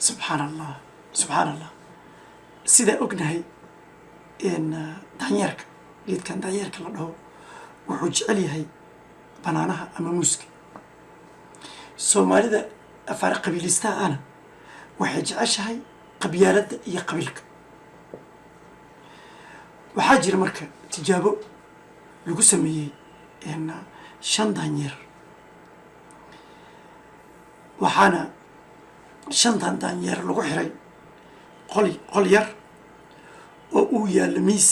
سبحان الله سبحان الله سيدا أقنهي إن دانيرك قيد كان دانيرك الله وحوج عليهي بنانها أما موسك سومالي أفارق قبيلستا أنا وحاج عشهي قبيالة يا قبيلك وحاجر مركا تجابو لقو سميه إن شان دانير وحانا شان دانير لقو حري قولير oo yaal miis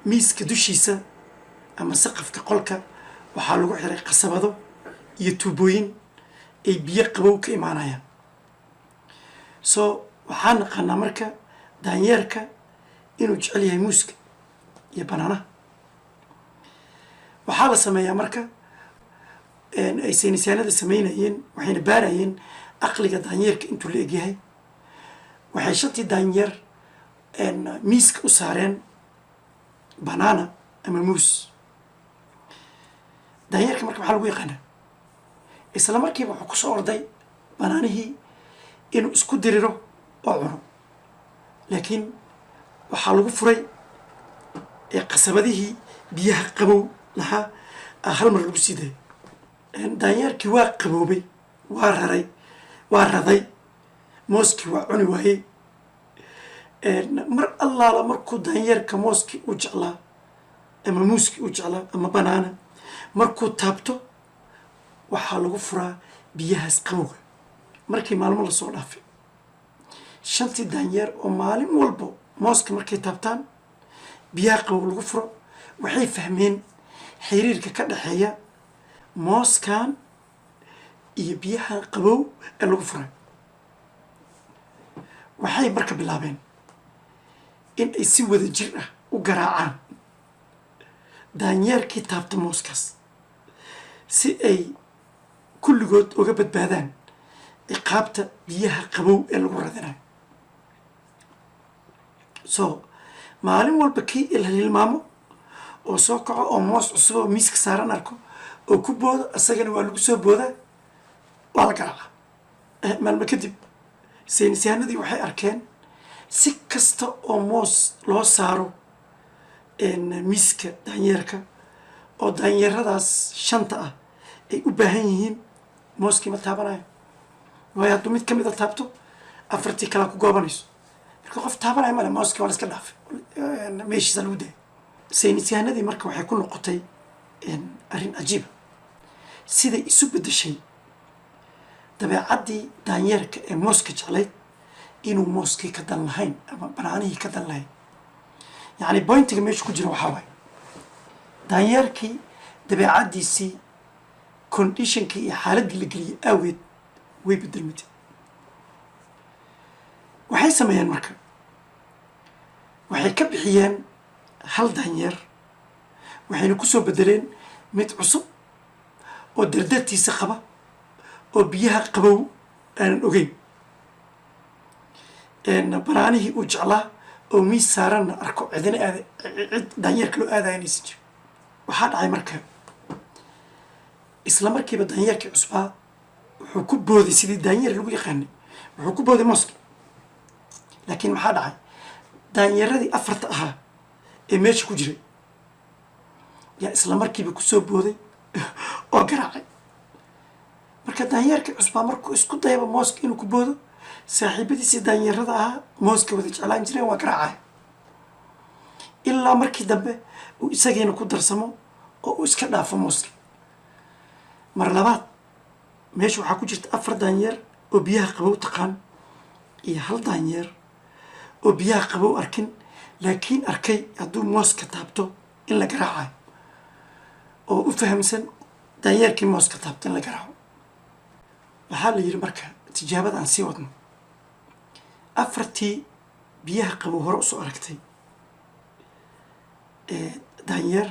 miiska dushiisa ama saqafka qolka waxaa lagu xiray qasabado iyo tuubooyin ay biyo qabow ka imaanayaan soo waxaan naqaanaa marka daanyeerka inuu jecel yahay muuska iyo banaanaha waxaa la sameeyaa marka ay saynisaanada samaynayeen waxayna baarayeen aqliga daanyeerka intuu la egyahay waxay shantii daanyeer miiska u saareen banaana ama muus daanyeerka marka maxaa lagu yaqaanaa isla markiiba wuxuu kusoo orday banaanihii inuu isku diriro oo cuno laakiin waxaa lagu furay qasabadihii biyaha qabow lahaa hal mar lagu sii dayo daanyeerkii waa qaboobay waa raday mooskii waa cuni waayey mar allaala markuu daanyeerka mooskii u jeclaa ama muuskii u jeclaa ama banaana markuu taabto waxaa lagu furaa biyahaas qabowga markii maalmo lasoo dhaafay shantii daanyeer oo maalin walbo mooska markay taabtaan biyaha qabow lagu furo waxay fahmeen xiriirka ka dhexeeya mooskan iyo biyaha qabow ee lagu furay waxay marka bilaabeen in ay si wada jir ah u garaacaan daanyeerkii taabta mooskaas si ay kulligood uga badbaadaan ciqaabta biyaha qabow ee lagu radinayo soo maalin walba kii ilhilmaamo oo soo kaco oo moos cusub oo miiska saaran arko oo ku boodo isagana waa lagu soo boodaa waa la garaaca maalmo kadib saynisyahanadii waxay arkeen si kasta oo moos loo saaro miiska daanyeerka oo daanyeeradaas shanta ah ay u baahan yihiin mooskii ma taabanayo waayo hadduu mid ka mida taabto afartii kalaa ku goobanayso marka qof taabanayo male mooskii waa la iska dhaafay meeshiisa lagu dayay saynisyahanadii marka waxay ku noqotay arrin cajiiba siday isu beddeshay dabeecaddii daanyeerka ee mooska jeclayd inuu mooskii ka dan lahayn ama banaanihii ka dan lahayn yacni boyntiga meesha ku jira waxaa waaye daanyeerkii dabeecaddiisii conditionkii iyo xaaladdii la geliyey aaweed way bedelmatay waxay sameeyeen marka waxay ka bixiyeen hal daanyeer waxayna kusoo bedeleen mid cusub oo dardartiisa qaba oo biyaha qabow aanan ogeyn banaanihii uu jeclaa oo miis saaranna arko cidina cid daanyeerka loo aadaya inaysan jirin waxaa dhacay marka isla markiiba daanyeerkii cusbaa wuxuu ku booday sidii daanyeer lagu yaqaanay wuxuu ku booday mooski laakiin maxaa dhacay daanyeeradii afarta ahaa ee meesha ku jiray yaa isla markiiba kusoo booday oo garaacay marka daanyeerkii cusbaa markuu isku dayaba mooska inuu ku boodo saaxiibadiisii daanyeerada ahaa mooska wada jeclaan jireen waa garaacay ilaa markii dambe uu isagiina ku darsamo oo uu iska dhaafo mooska mar labaad meesha waxaa ku jirta afar daanyeer oo biyaha qabow taqaan iyo hal daanyeer oo biyaha qabow arkin laakiin arkay hadduu mooska taabto in la garaacayo oo u fahamsan daanyeerkii mooska taabto in la garaaco waxaa la yidhi marka tijaabada aan sii wadno afartii biyaha qabow hore usoo aragtay daanyeer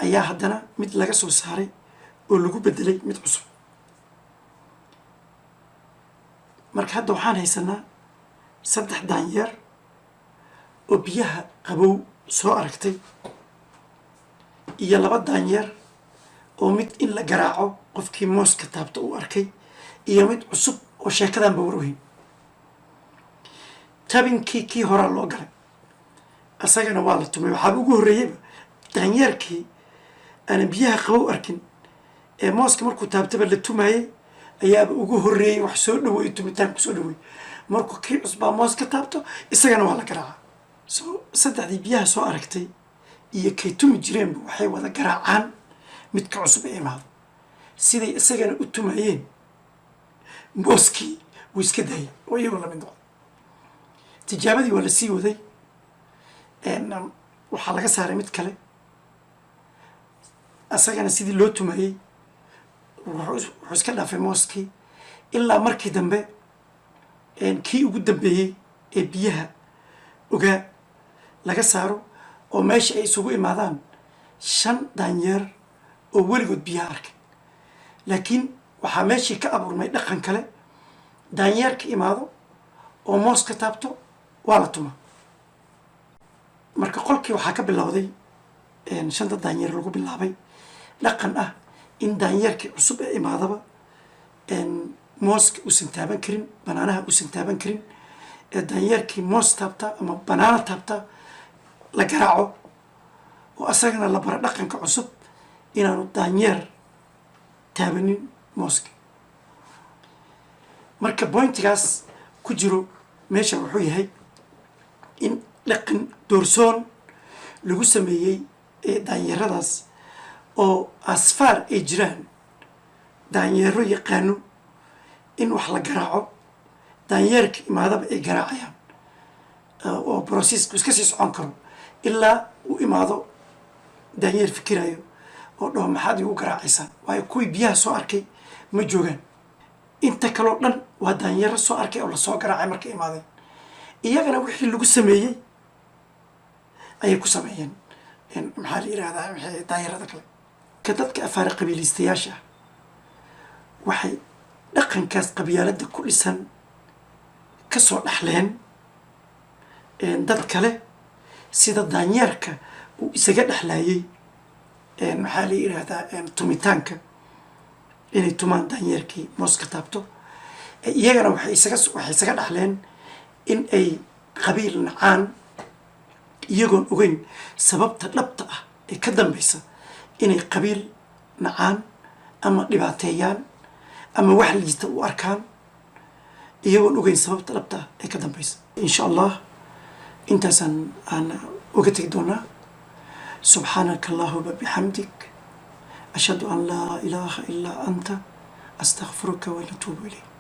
ayaa haddana mid laga soo saaray oo lagu bedelay mid cusub marka hadda waxaan haysanaa 3 daanyeer oo biyaha qabow soo aragtay iyo 2 daanyeer oo mid in la garaaco qofkii mooska taabta uu arkay iyo mid cusub oo sheekadan ba warwayn tabinkii kii horaa loo galay asagana waa la tumay waxaaba ugu horreeyeyba daanyeerkii aanan biyaha qabow arkin ee mooska markuu taabtaba la tumayey ayaaba ugu horreeyey wax soo dhaweey tumitaan ku soo dhaweey markuu kii cusbaa moos ka taabto isagana waa la garaacaa soo saddexdii biyaha soo aragtay iyo kay tumi jireenba waxay wada garaacaan midka cusub ee imaado siday isagana u tumayeen mooskii wuu iska daayay oo iyagoo lamid noqday tijaabadii waa la sii waday waxaa laga saaray mid kale asagana sidii loo tumayey wuxuu iska dhaafay mooskii ilaa markii dambe kii ugu dambeeyey ee biyaha ogaa laga saaro oo meesha ay isugu imaadaan 5 daanyeer oo weligood biyaha arkay laakiin waxaa meeshii ka abuurmay dhaqan kale daanyeerka imaado oo moos ka taabto waa la tuma marka qolkii waxaa ka bilowday 5 daanyeer lagu bilaabay dhaqan ah in daanyeerkii cusub ee imaadaba mooska uusan taaban karin banaanaha uusan taaban karin ee daanyeerkii moos taabta ama banaana taabta la garaaco oo asagana la bara dhaqanka cusub inaanu daanyeer taabanin mooska marka bointigaas ku jiro meesha wuxuu yahay in dhaqan doorsoon lagu sameeyey ee daanyeeradaas oo asfaar ay jiraan daanyeero yaqaano in wax la garaaco daanyeerka imaadaba ay garaacayaan oo processku iska sii socon karo ilaa uu imaado daanyeer fikirayo oo dhaho maxaad igu garaacaysaan waayo kuwii biyaha soo arkay ma joogaan inta kaloo dhan waa daanyeero soo arkay oo lasoo garaacay markay imaadeen iyagana wixii lagu sameeyey ayay ku sameeyeen maxaa la yidhahdaa daanyeerada kale ka dadka afaara qabiilistayaasha ah waxay dhaqankaas qabyaaladda ku dhisan kasoo dhaxleen dad kale sida daanyeerka uu isaga dhexlaayey maxaa la yidhahdaa tumitaanka inay tumaan daanyeerkii moos ka taabto iyagana waxay isaga dhaxleen in ay qabiil nacaan iyagoon ogeyn sababta dhabta ah ee ka dambaysa inay qabiil nacaan ama dhibaateeyaan ama wax liista u arkaan iyagoon ogeyn sababta dhabta ah ee ka dambaysa insha allah intaasaan aan uga tegi doonaa subxaanaka allahuma bixamdik ashhadu an laa ilaaha ilaa anta astakfiruka wa natuubu ilayk